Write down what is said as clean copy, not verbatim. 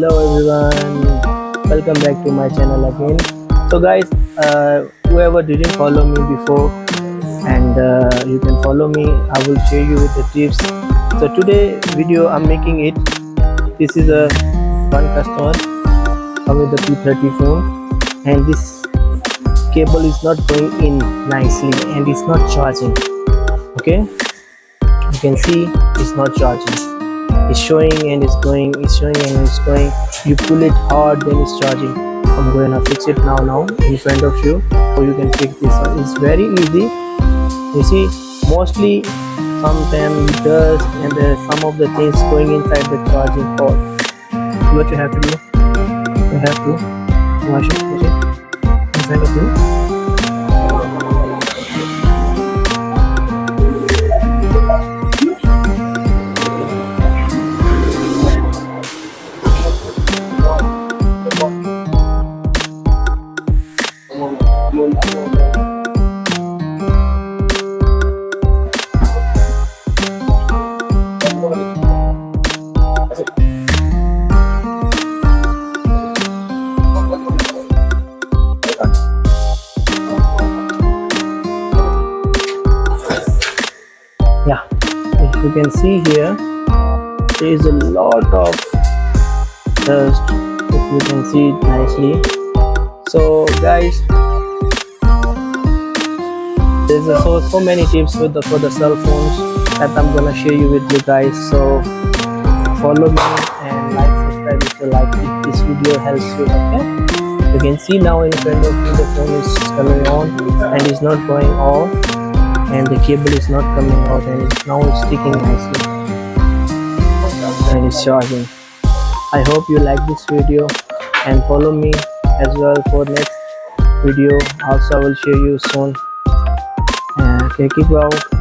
Hello everyone, welcome back to my channel again. So guys, whoever didn't follow me before, and you can follow me, I will share you with the tips. So today video I'm making it. This is a one customer with the P30 phone, and this cable is not going in nicely and it's not charging. Okay, you can see it's not charging. It's showing and it's going, it's showing and it's going. You pull it hard, then it's charging. I'm going to fix it now in front of you, so you can fix this one. It's very easy. You see, mostly sometimes dust and some of the things going inside the charging port. What you have to do, you have to wash it, you see, in front of you. Yeah, if you can see here, there is a lot of dust, if you can see it nicely. So guys, there's so many tips for the cell phones that I'm gonna share you with you guys. So follow me and like, subscribe if you like it. This video helps you. Okay, you can see now in front of you the phone is coming on and it's not going off, and the cable is not coming out, and now it's sticking nicely and it's charging. I hope you like this video and follow me as well for next video. Also I will share you soon. Okay, keep out.